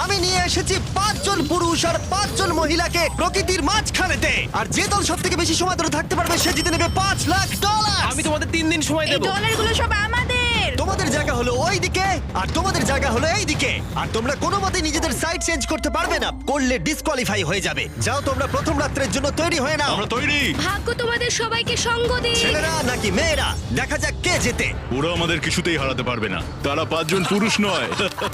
আমি নিয়ে এসেছি 5 জন পুরুষ আর 5 জন মহিলাকে প্রকৃতির মাঝখানেতে, আর যে দল সব থেকে বেশি সময় ধরে থাকতে পারবে সে জিতে নেবে $5,00,000। আমি তোমাদের 3 দিন সময় এই দেব। ডলারগুলো সব আমাদের। তোমাদের জায়গা হলো ওই দিকে আর তোমাদের জায়গা হলো এই দিকে, আর তোমরা কোনো মতে নিজেদের সাইড চেঞ্জ করতে পারবে না, করলে ডিসকোয়ালিফাই হয়ে যাবে। যাও তোমরা প্রথম রাত্রের জন্য তৈরি হয়ে নাও। আমরা তৈরি। ভাগ্য তোমাদের সবাইকে সঙ্গ দিক। ছেলেরা নাকি মেয়েরা, দেখা যাক কে জেতে। ওরা আমাদের কিছুতেই হারাতে পারবে না, তারা 5 জন পুরুষ নয়।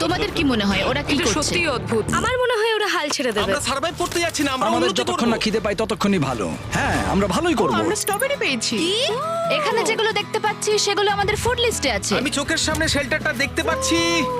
তোমাদের কি মনে হয় ওরা কি এটা করছে? সত্যি অদ্ভুত। আমার মনে হয় ওরা হাল ছেড়ে দেবে। আমরা সার্ভাইভ করতে যাচ্ছি না, আমরা আমাদের উন্নতি যতক্ষণ করব। না খিদে পাই ততক্ষণই ভালো। হ্যাঁ, আমরা ভালোই করব। আমরা স্ট্রবেরি পেয়েছি। এখানে যেগুলো দেখতে পাচ্ছি সেগুলো আমাদের ফুড লিস্টে আছে। আমি চোখের সামনে শেল্টারটা দেখতে পাচ্ছি।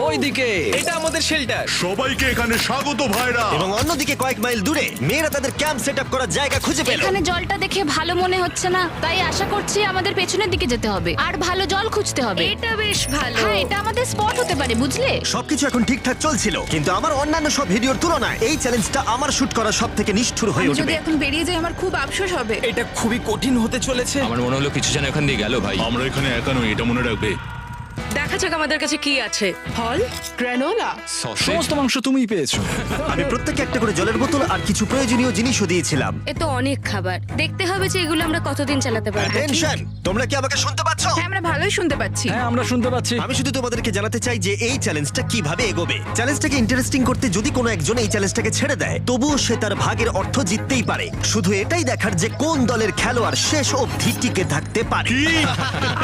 ওইদিকে এটা আমাদের শেল্টার। সবাইকে এখানে স্বাগত ভাইরা। এবং অন্যদিকে কয়েক মাইল দূরে মেয়েরা তাদের ক্যাম্প সেট আপ করার জায়গা খুঁজে পেল। এখানে জলটা দেখে ভালো মনে হচ্ছে না, তাই আশা করছি আমাদের পেছনের দিকে যেতে হবে আর ভালো জল খুঁজতে হবে। এটা বেশ ভালো। হ্যাঁ, এটা আমাদের স্পট হতে পারে, বুঝলে? সবকিছু এখন ঠিকঠাক চলছিল, কিন্তু আমার অন্যান্য সব ভিডিওর তুলনায় এই চ্যালেঞ্জটা আমার শুট করা সব থেকে নিষ্ঠুর হয়ে আমি যদি উঠবে। এখন বেরিয়ে যাই আমার খুব আফসোস হবে। এটা খুবই কঠিন হতে চলেছে। আমার মনে হলো কিছু যেন এখান দিয়ে গেল ভাই। আমরা এখানে একা নই, এটা মনে রাখবে। দেখা যাক আমাদের কাছে কি আছে। ফল, গ্রানোলা। সসেজ। সমস্ত মাংস তুমিই পেয়েছো। আমি প্রত্যেককে একটা করে জলের বোতল আর কিছু প্রয়োজনীয় জিনিসও দিয়েছিলাম। এ তো অনেক খাবার। দেখতে হবে যে এগুলো আমরা কতদিন চালাতে পারবো। টেনশন, তোমরা কি আমাকে শুনতে পাচ্ছ? হ্যাঁ, আমরা ভালোই শুনতে পাচ্ছি। হ্যাঁ, আমরা শুনতে পাচ্ছি। আমি শুধু তোমাদেরকে জানাতে চাই যে এই চ্যালেঞ্জটা কিভাবে এগোবে। চ্যালেঞ্জটাকে ইন্টারেস্টিং করতে যদি কোনো একজন এই চ্যালেঞ্জটাকে ছেড়ে দেয়, তবুও সে তার ভাগের অর্থ জিততেই পারে। শুধু এটাই দেখার যে কোন দলের খেলোয়াড় শেষ অবধি টিকে থাকতে পারে।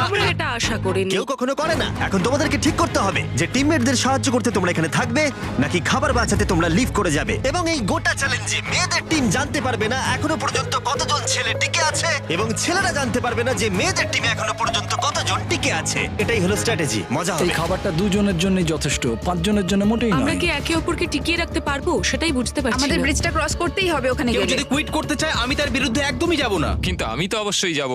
আমরা এটা আশা করিনি। কেউ কখনো করে না। এখন তোমাদেরকে ঠিক করতে হবে যে টিমমেটদের সাহায্য করতে তোমরা এখানে থাকবে নাকি খাবার বাঁচাতে তোমরা লিভ করে যাবে। এবং এই গোটা চ্যালেঞ্জে মেয়েদের টিম জানতে পারবে না এখনো পর্যন্ত কতজন ছেলে টিকে আছে, এবং ছেলেরা জানতে পারবে না যে মেয়েদের টিমে এখনো পর্যন্ত কতজন টিকে আছে। এটাই হলো স্ট্র্যাটেজি। মজা এই হবে। খাবারটা দুজনের জন্যই যথেষ্ট, 5 জনের জন্য মোটেই আমরা নয়। কি একে অপরকে টিকিয়ে রাখতে পারবো সেটাই বুঝতে পারছি আমাদের না। ব্রিজটা ক্রস করতেই হবে ওখানে কেউ গেলে। যদি কুইট করতে চায় আমি তার বিরুদ্ধে একদমই যাব না। কিন্তু আমি তো অবশ্যই যাব।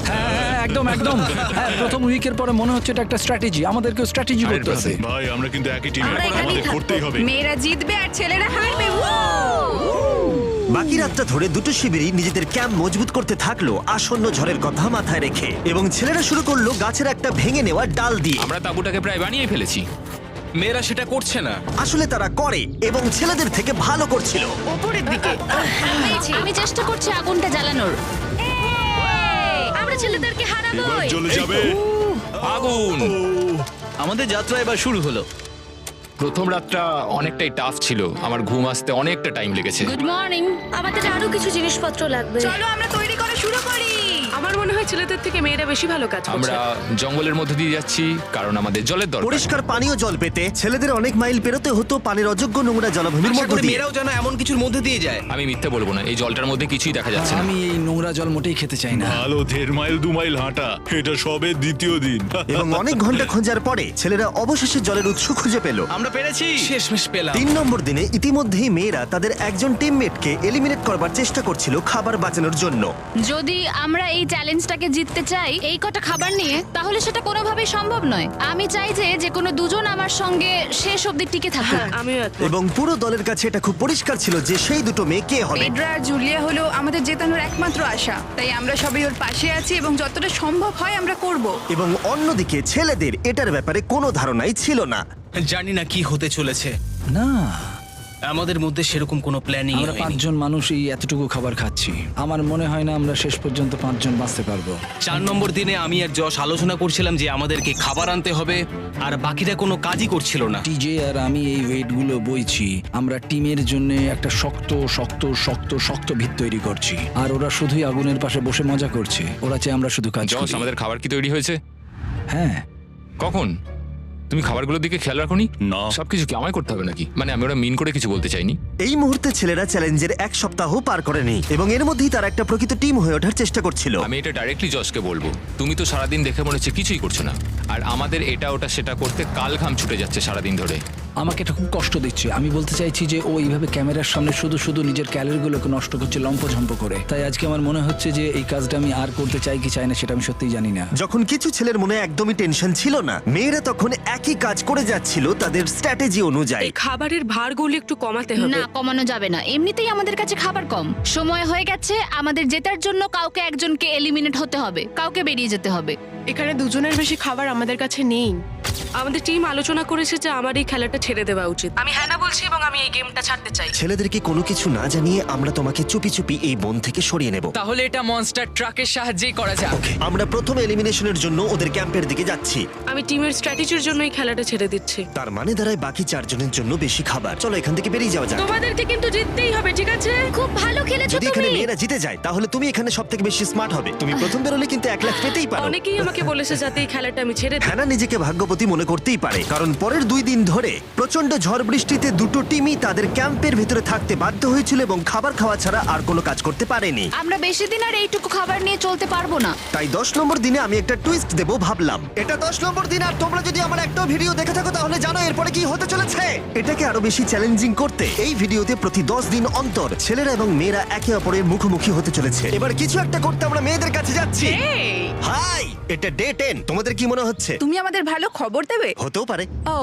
হ্যাঁ, হ্যাঁ, একদম একদম। হ্যাঁ, প্রথম উইকের পরে মনে হচ্ছে এটা একটা স্ট্র্যাটেজি। আমাদেরকেও স্ট্র্যাটেজি করতে হবে। ভাই আমরা কিন্তু একই টিমে, আমরা এখানেই আমাদের থাকবো। করতেই হবে। মেয়েরা জিতবে আর ছেলেরা হারবে। বাকি রাতটা ধরে দুটো শিবিরই নিজেদের ক্যাম্প মজবুত করতে থাকলো আসন্ন ঝড়ের কথা মাথায় রেখে, এবং ছেলেরা শুরু করলো গাছের একটা ভেঙে নেওয়া ডাল দিয়ে। আমরা তাঁবুটাকে প্রায় বানিয়ে ফেলেছি। মেয়েরা সেটা করছে না। আসলে তারা করে এবং ছেলেদের থেকে ভালো করছিল। ওপরের দিকে। আমি চেষ্টা করছি আগুনটা জ্বালানোর। আমরা ছেলেদেরকে এবার হারাবোই। জ্বলে যাবে। আগুন। আমাদের যাত্রা এবার শুরু হলো। প্রথম রাতটা অনেকটাই টাফ ছিল, আমার ঘুম আসতে অনেকটা টাইম লেগেছে। Good morning. আমাদের আরো কিছু জিনিসপত্র লাগবে। চলো আমরা তৈরি করা শুরু করি। আমার মনে হয় ছেলেদের থেকে মেয়েরা বেশি ভালো কাজ করছে। আমরা জঙ্গলের মধ্যে দিয়ে যাচ্ছি কারণ আমাদের জলের দরকার। পরিষ্কার পানীয় জল পেতে ছেলেদের অনেক মাইল পেরোতে হতো পানির অযোগ্য নোংরা জলাভূমির আশা মধ্য করি দিয়ে। মেয়েরাও যেন এমন কিছুর মধ্যে দিয়ে যায়। আমি মিথ্যে বলবো না, এই জলটার মধ্যে কিছুই দেখা যাচ্ছে না। আমি এই নোংরা জল মোটেই খেতে চাই না। ভালো 1.5 মাইল 2 মাইল হাঁটা, এটা সবে দ্বিতীয় দিন। এবং অনেক ঘন্টা খোঁজার পরে ছেলেরা অবশেষে জলের উৎস খুঁজে পেল। আমরা পেরেছি, শেষমেশ পেলাম। 3 নম্বর দিনে ইতিমধ্যেই মেয়েরা তাদের একজন টিমমেটকে এলিমিনেট করবার চেষ্টা করছিল খাবার বাঁচানোর জন্য। যদি আমরা এই চ্যালেঞ্জটাকে জিততে চাই এই কটা খাবার নিয়ে, তাহলে সেটা কোনোভাবেই সম্ভব নয়। আমি চাই যে কোনো দুজন আমার সঙ্গে শেষ অবধি টিকে থাকুক। হ্যাঁ, আমিও একমত। এবং পুরো দলের কাছে এটা খুব পরিষ্কার ছিল যে সেই দুটো মেয়ে কে হবে। পেড্রা আর জুলিয়া হলো আমাদের জেতানোর একমাত্র আশা। তাই আমরা সবাই ওর পাশে আছি এবং যতটা সম্ভব হয় আমরা করব। এবং অন্যদিকে ছেলেদের এটার ব্যাপারে কোনো ধারণাই ছিল না। জানি না কি হতে চলেছে। না, আমাদের মধ্যে সেরকম কোনো প্ল্যানিং আমরা 5 জন মানুষ এই এতটুকু খাবার খাচ্ছি। আমার মনে হয় না আমরা শেষ পর্যন্ত 5 জন বাঁচতে পারবো। 4 নম্বর দিনে আমি আর যশ আলোচনা করছিলাম যে আমাদেরকে খাবার আনতে হবে, আর বাকিরা কোনো কাজই করছিল না। টিজে আর আমি এই ওয়েটগুলো বইছি। আমরা টিমের জন্য একটা শক্ত শক্ত শক্ত শক্ত ভিত তৈরি করছি, আর ওরা শুধুই আগুনের পাশে বসে মজা করছে। ওরা চাই আমরা শুধু কাজ জস, করি। আমাদের খাবার কি তৈরি হয়েছে? হ্যাঁ, কখন? তুমি খাবারগুলোর দিকে খেয়াল রাখোনি? না। সবকিছু কি আমায় করতে হবে নাকি? মানে আমি ওরা মিন করে কিছু বলতে চাইনি। এই মুহূর্তে ছেলেরা চ্যালেঞ্জের 1 সপ্তাহ পার করেনি এবং এর মধ্যেই তারা একটা প্রকৃত টিম হয়ে ওঠার চেষ্টা করছিল। আমি এটা ডাইরেক্টলি জসকে বলবো। তুমি তো সারাদিন দেখে মনে হচ্ছে কিছুই করছো না, আর আমাদের এটা ওটা সেটা করতে কাল ঘাম ছুটে যাচ্ছে সারাদিন ধরে। আমাকে এটা খুব কষ্ট দিচ্ছে। আমি বলতে চাইছি যে ও এইভাবে ক্যামেরার সামনে শুধু শুধু নিজের ক্যালোরিগুলোকে নষ্ট করছে লম্পঝম্প করে। তাই আজকে আমার মনে হচ্ছে যে এই কাজটা আমি আর করতে চাই কি চাই না সেটা আমি সত্যিই জানি না। যখন কিছু ছেলের মনে একদমই টেনশন ছিল না, মেয়েরা তখন একই কাজ করে যাচ্ছিল তাদের স্ট্র্যাটেজি অনুযায়ী। এই খাবারের ভারগুলো একটু কমাতে হবে। না, কমানো যাবে না। এমনিতেই আমাদের কাছে খাবার কম। সময় হয়ে গেছে, আমাদের জেতার জন্য কাউকে একজনকে এলিমিনেট হতে হবে, কাউকে বেরিয়ে যেতে হবে। এখানে দুজনের বেশি খাবার আমাদের কাছে নেই। আমাদের টিম আলোচনা করেছে যে আমার এই খেলাটা ছেড়ে দেওয়া উচিত। আমি হ্যাঁ না বলছি এবং আমি এই গেমটা ছাড়তে চাই। ছেলেদেরকে কোনো কিছু না জানিয়ে আমরা তোমাকে চুপি চুপি এই বন থেকে সরিয়ে নেব। তাহলে এটা মনস্টার ট্রাকের সাহায্যেই করা যাক। আমরা প্রথম এলিমিনেশনের জন্য ওদের ক্যাম্পের দিকে যাচ্ছি। আমি টিমের স্ট্র্যাটেজির জন্য এই খেলাটা ছেড়ে দিচ্ছি। তার মানে দাঁড়ায় বাকি 4 জনের জন্য বেশি খাবার। চলো এখান থেকে বেরিয়ে যাওয়া যাক। তোমাদেরকে কিন্তু জিততেই হবে, ঠিক আছে? খুব ভালো খেলেছো যদি এখানে তুমি। মেয়েরা জিতে যায় তাহলে তুমি এখানে সবথেকে বেশি স্মার্ট হবে। তুমি প্রথম বেরোলে কিন্তু 1 লাখ পেতেই পারো। অনেকেই আমাকে বলেছে যাতে এই খেলাটা আমি ছেড়ে দিই। হ্যানা নিজেকে ভাগ্যবতী মনে করতেই পারে, কারণ পরের 2 দিন ধরে প্রচন্ড ঝড় বৃষ্টিতে দুটো টিমই তাদের ক্যাম্পের ভিতরে থাকতে বাধ্য হয়েছিল এবং খাবার খাওয়া ছাড়া আর কোনো কাজ করতে পারেনি। আমরা বেশি দিন আর এইটুকু খাবার নিয়ে চলতে পারবো না। তাই 10 নম্বর দিনে আমি একটা টুইস্ট দেব ভাবলাম। এটা 10 নম্বর দিন, আর তোমরা যদি আমার একটা ভিডিও দেখে থাকো তাহলে জানো এরপরে কি হতে চলেছে। এটাকে আরো বেশি চ্যালেঞ্জিং করতে এই ভিডিওতে প্রতি 10 দিন অন্তর ছেলেরা এবং মেয়েরা একে অপরের মুখোমুখি হতে চলেছে। এবার কিছু একটা করতে আমরা মেয়েদের কাছে যাচ্ছি। হাই, এটা ডে 10। তোমাদের কি মনে হচ্ছে? তুমি আমাদের ভালো খবর দেবে? হতেও পারে। ও,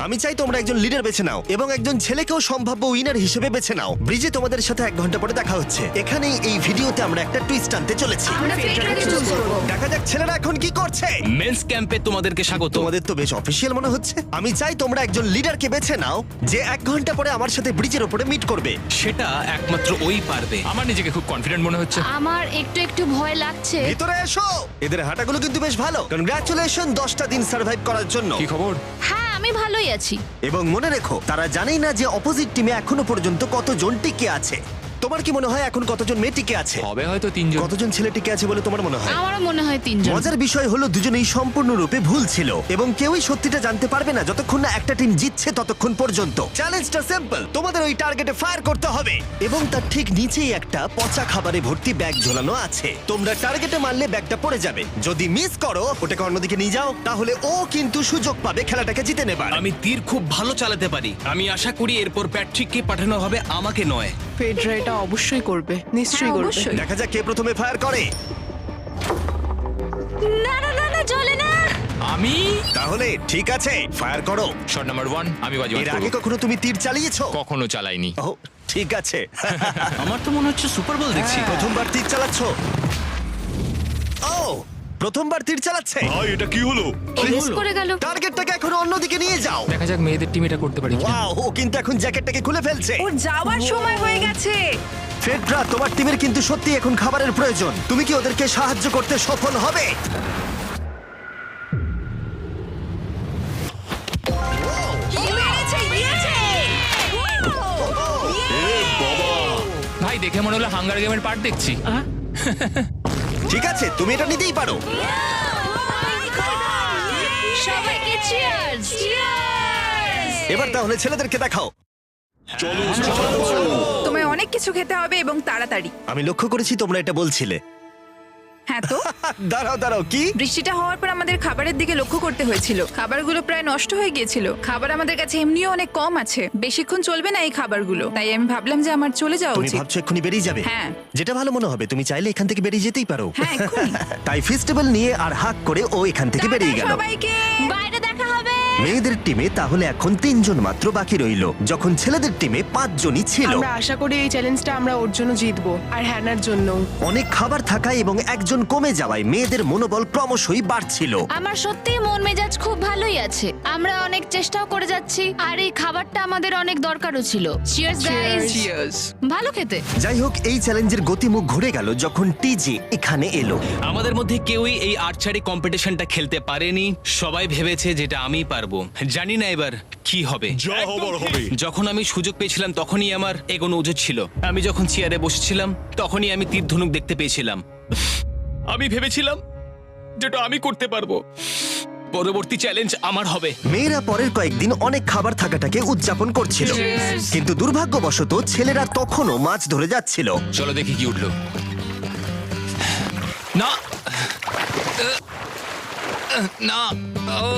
আমি চাই তোমরা একজন লিডার বেছে নাও এবং একজন ছেলেকেও সম্ভাব্য উইনার হিসেবে বেছে নাও। ব্রিজে তোমাদের সাথে 1 ঘন্টা পরে দেখা হচ্ছে। এখানেই এই ভিডিওতে আমরা একটা টুইস্ট আনতে চলেছি। আমরা ফেডরারকে চুজ করব। দেখা যাক ছেলেরা এখন কি করছে। মেন্স ক্যাম্পে তোমাদেরকে স্বাগত। তোমাদের তো বেশ অফিসিয়াল মনে হচ্ছে। আমি চাই তোমরা একজন লিডারকে বেছে নাও যে 1 ঘন্টা পরে আমার সাথে ব্রিজের উপরে মিট করবে। সেটা একমাত্র ওই পারবে। আমার নিজেকে খুব কনফিডেন্ট মনে হচ্ছে। আমার একটু একটু ভয় লাগছে। ভিতরে এসো। এদের হাঁটাগুলো কিন্তু বেশ ভালো। কনগ্রাচুলেশন 10টা দিন সার্ভাইভ করার জন্য। কি খবর? হ্যাঁ, আমি ভালোই আছি। এবং মনে রেখো, তারা জানেই না যে অপোজিট টিমে এখনো পর্যন্ত কতজন টিকে আছে। তোমার কি মনে হয় এখন কতজন মেয়ে টিকে আছে? হবে হয়তো 3 জন। কতজন ছেলে টিকে আছে বলে তোমার মনে হয়? আমারও মনে হয় 3 জন। মজার বিষয় হলো দুজনেই সম্পূর্ণরূপে ভুল ছিল এবং কেউই সত্যিটা জানতে পারবে না যতক্ষণ না একটা টিম জিতছে ততক্ষণ পর্যন্ত। চ্যালেঞ্জটা সিম্পল, তোমাদের ওই টার্গেটে ফায়ার করতে হবে এবং তার ঠিক নিচেই একটা পচা খাবারে ভর্তি ব্যাগ ঝোলানো আছে। তোমরা টার্গেটে মারলে ব্যাগটা পড়ে যাবে। যদি মিস করো, ওটাকে অন্যদিকে নিয়ে যাও, তাহলে ও কিন্তু সুযোগ পাবে খেলাটাকে জিতে নেবার। আমি তীর খুব ভালো চালাতে পারি। আমি আশা করি এরপর প্যাট্রিককে পাঠানো হবে, আমাকে নয়। ফেডরা এটা অবশ্যই করবে, নিশ্চয়ই হ্যাঁ, করবে। অবশ্যই। দেখা যাক কে প্রথমে ফায়ার করে। না না না না, চলে না। আমি তাহলে ঠিক আছে, ফায়ার করো। শট নাম্বার 1 আমি বাজিমাত এর আগে করব। কখনো তুমি তীর চালিয়েছো? কখনো চালাইনি। ও, ঠিক আছে। আমার তো মনে হচ্ছে সুপার বল দেখছি। প্রথমবার তীর চালাচ্ছ? ও, প্রথমবার তীর চালাচ্ছে। ভাই এটা কি হলো? ও মিস করে গেল। টার্গেটটাকে এখন অন্যদিকে নিয়ে যাও। দেখা যাক মেয়েদের টিম এটা করতে পারে কিনা। ওয়াও, ও কিন্তু এখন জ্যাকেটটাকে খুলে ফেলছে। ওর যাওয়ার সময় হয়ে গেছে। ফেডরা, তোমার টিমের কিন্তু সত্যি এখন খাবারের প্রয়োজন। তুমি কি ওদেরকে সাহায্য করতে সফল হবে? ভাই দেখে মনে হলো হাঙ্গার গেমের পার্ট দেখছি। ঠিক আছে, তুমি এটা নিতেই পারো। সবাইকে চিয়ার্স। চিয়ার্স। এবার তাহলে ছেলেদেরকে দেখাও। চলো তোমায় অনেক কিছু খেতে হবে এবং তাড়াতাড়ি। আমি লক্ষ্য করেছি তোমরা এটা বলছিলে। হ্যাঁ তো, দাঁড়াও দাঁড়াও, কি? বৃষ্টিটা হওয়ার পর আমাদের খাবারের দিকে লক্ষ্য করতে হয়েছিল। খাবারগুলো প্রায় নষ্ট হয়ে গিয়েছিল। খাবার আমাদের কাছে এমনিও অনেক কম আছে, বেশিক্ষণ চলবে না এই খাবারগুলো। তাই আমি ভাবলাম যে আমার চলে যাওয়া তুমি উচিত। ভাবছো এক্ষুনি বেরিয়ে যাবে? হ্যাঁ। যেটা ভালো মনে হবে। তুমি চাইলে এখান থেকে বেরিয়ে যেতেই পারো। হ্যাঁ, এক্ষুনি। তাই ফেস্টিভ্যাল নিয়ে আর হাক করে ও এখান থেকে বেরিয়ে টাটা গেল। সবাইকে। বাইরে দেখা হবে। মেয়েদের টিমে তাহলে এখন 3 জন মাত্র বাকি রইলো, যখন ছেলেদের টিমে 5 জনই ছিল। আমরা আশা করি এই চ্যালেঞ্জটা আমরা ওর জন্য জিতবো আর হ্যানার জন্য। অনেক খাবার থাকায় এবং একজন কমে যাওয়ায় মেয়েদের মনোবল ক্রমশই বাড়ছিল। আমার সত্যিই মন মেজাজ খুব ভালোই আছে। আমরা অনেক চেষ্টাও করে যাচ্ছি আর এই খাবারটা আমাদের অনেক দরকারও ছিল। Cheers guys. ভালো খেতে। যাই হোক, এই চ্যালেঞ্জের গতিমুখ ঘুরে গেল যখন টিজি এখানে এলো। আমাদের মধ্যে কেউই এই আর্চারি কম্পিটিশনটা খেলতে পারেনি। সবাই ভেবেছে যেটা আমিই পারবো। জানি না এবার কি হবে। যা হবার হবে। যখন আমি সুযোগ পেয়েছিলাম তখনই আমার এগোনো উচিত ছিল। আমি যখন চেয়ারে বসেছিলাম তখনই আমি তীর ধনুক দেখতে পেয়েছিলাম। আমি ভেবেছিলাম যেটা আমি করতে পারবো। পরবর্তী চ্যালেঞ্জ আমার হবে। মেয়েরা পরের কয়েকদিন অনেক খাবার থাকাটাকে উদযাপন করছিল, কিন্তু দুর্ভাগ্যবশত ছেলেরা তখনও মাছ ধরে যাচ্ছিল। চলো দেখি কি উঠলো। না না ও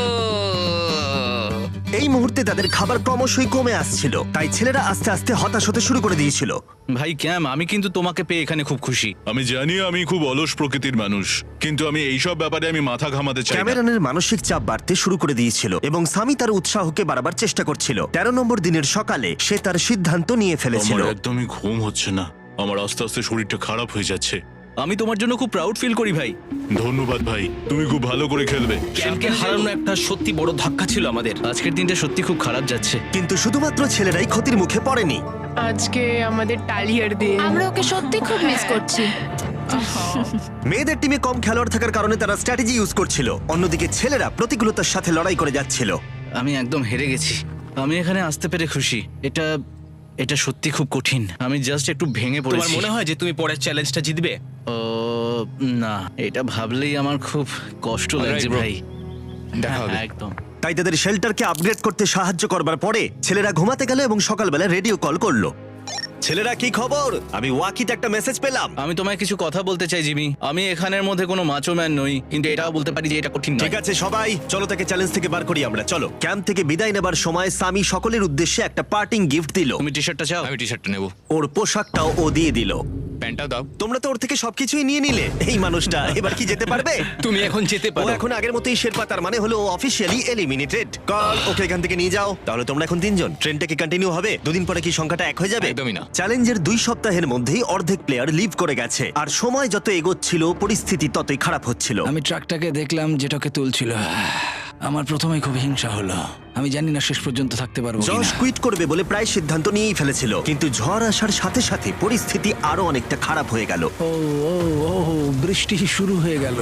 এই মুহূর্তে তাদের খাবার ক্রমশই কমে আসছিল, তাই ছেলেরা আস্তে আস্তে হতাশ হতে শুরু করে দিয়েছিল। ভাই ক্যাম, আমি কিন্তু তোমাকে পেয়ে এখানে খুব খুশি। আমি জানি আমি খুব অলস প্রকৃতির মানুষ, কিন্তু আমি এইসব ব্যাপারে আমি মাথা ঘামাতে চাই না। ক্যামেরনের মানসিক চাপ বাড়তে শুরু করে দিয়েছিল এবং সামি তার উৎসাহকে বাড়াবার চেষ্টা করছিল। 13 নম্বর দিনের সকালে সে তার সিদ্ধান্ত নিয়ে ফেলেছিল। আমার একদমই ঘুম হচ্ছে না। আমার আস্তে আস্তে শরীরটা খারাপ হয়ে যাচ্ছে। আমি তোমার জন্য খুব প্রাউড ফিল করি ভাই। ধন্যবাদ ভাই, তুমি খুব ভালো করে খেলবে। ক্যাম্পকে হারানো একটা সত্যি বড় ধাক্কা ছিল আমাদের। আজকের দিনটা সত্যি খুব খারাপ যাচ্ছে। কিন্তু শুধুমাত্র ছেলেরাই ক্ষতির মুখে পড়েনি। আজকে আমাদের টালিয়ার দিন। আমরা ওকে সত্যি খুব মিস করছি। মেয়েদের টিমে কম খেলোয়াড় থাকার কারণে তারা স্ট্র্যাটেজি ইউজ করছিল, অন্যদিকে ছেলেরা প্রতিকূলতার সাথে লড়াই করে যাচ্ছিল। আমি একদম হেরে গেছি। আমি এখানে আসতে পেরে খুশি। এটা সত্যি খুব কঠিন। আমি জাস্ট একটু ভেঙে তোমার পড়েছি। মনে হয় যে তুমি পরের চ্যালেঞ্জটা জিতবে? ও না, এটা ভাবলেই আমার খুব কষ্ট লাগছে Alright, bro. ভাই। দেখা হবে। হ্যাঁ, একদম। তাই তাদের শেল্টারকে আপগ্রেড করতে সাহায্য করবার পরে ছেলেরা ঘুমাতে গেল এবং সকালবেলা রেডিও কল করলো। ছেলেরা, কি খবর? আমি ওয়াকিতে একটা মেসেজ পেলাম। আমি তোমায় কিছু কথা বলতে চাই জিমি। আমি এখানের মধ্যে কোনো মাচো ম্যান নই, কিন্তু এটাও বলতে পারি যে এটা কঠিন নয়। ঠিক আছে সবাই, চলো তাকে চ্যালেঞ্জ থেকে বার করি আমরা। চলো। ক্যাম্প থেকে বিদায় নেবার সময় সামি সকলের উদ্দেশ্যে একটা পার্টিং গিফট দিল। তুমি টি শার্টটা চাও? আমি টি শার্টটা নেবো, ওর পোশাকটাও ও দিয়ে দিল। প্যান্টটাও দাও। তোমরা তো ওর থেকে সবকিছুই নিয়ে নিলে। এই মানুষটা এবার কি যেতে পারবে? তুমি এখন যেতে ও পারো। এখন আগের মতোই শেরপা, তার মানে হলো অফিসিয়ালি এলিমিনেটেড। কল ওকে এখান থেকে নিয়ে যাও। তাহলে তোমরা এখন 3 জন। ট্রেনটা কি কন্টিনিউ হবে? দুদিন পরে কি সংখ্যাটা 1 হয়ে যাবে? একদমই না। চ্যালেঞ্জের 2 সপ্তাহের মধ্যেই অর্ধেক প্লেয়ার লিভ করে গেছে, আর সময় যত এগোচ্ছিল পরিস্থিতি ততই খারাপ হচ্ছিল। আমি ট্রাকটাকে দেখলাম যেটাকে তুলছিল। আমার প্রথমেই খুব হিংসা হলো। আমি জানি না শেষ পর্যন্ত থাকতে পারবো জশ কিনা। কুইট করবে বলে প্রায় সিদ্ধান্ত নিয়েই ফেলেছিল, কিন্তু ঝড় আসার সাথে সাথে পরিস্থিতি আরো অনেকটা খারাপ হয়ে গেল। ও ও ও বৃষ্টি শুরু হয়ে গেল।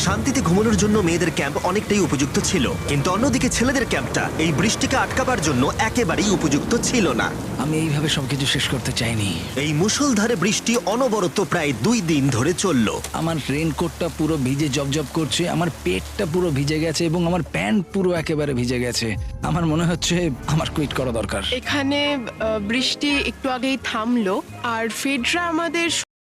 শান্তিতে ঘুমানোর জন্য মেয়েদের ক্যাম্প অনেকটাই উপযুক্ত ছিল, কিন্তু অন্যদিকে ছেলেদের ক্যাম্পটা এই বৃষ্টিকে আটকাবার জন্য একেবারেই উপযুক্ত ছিল না। আমি এইভাবে সবকিছু শেষ করতে চাইনি। এই মুষলধারে বৃষ্টি অনবরত প্রায় 2 দিন ধরে চলল। আমার রেনকোটটা পুরো ভিজে জবজব করছে, আমার পেটটা পুরো ভিজে গেছে এবং আমার প্যান্ট পুরো একেবারে ভিজে গেছে। আমার মনে হচ্ছে আমার কুইট করা দরকার। এখানে বৃষ্টি একটু আগেই থামলো, আর ফেডরা আমাদের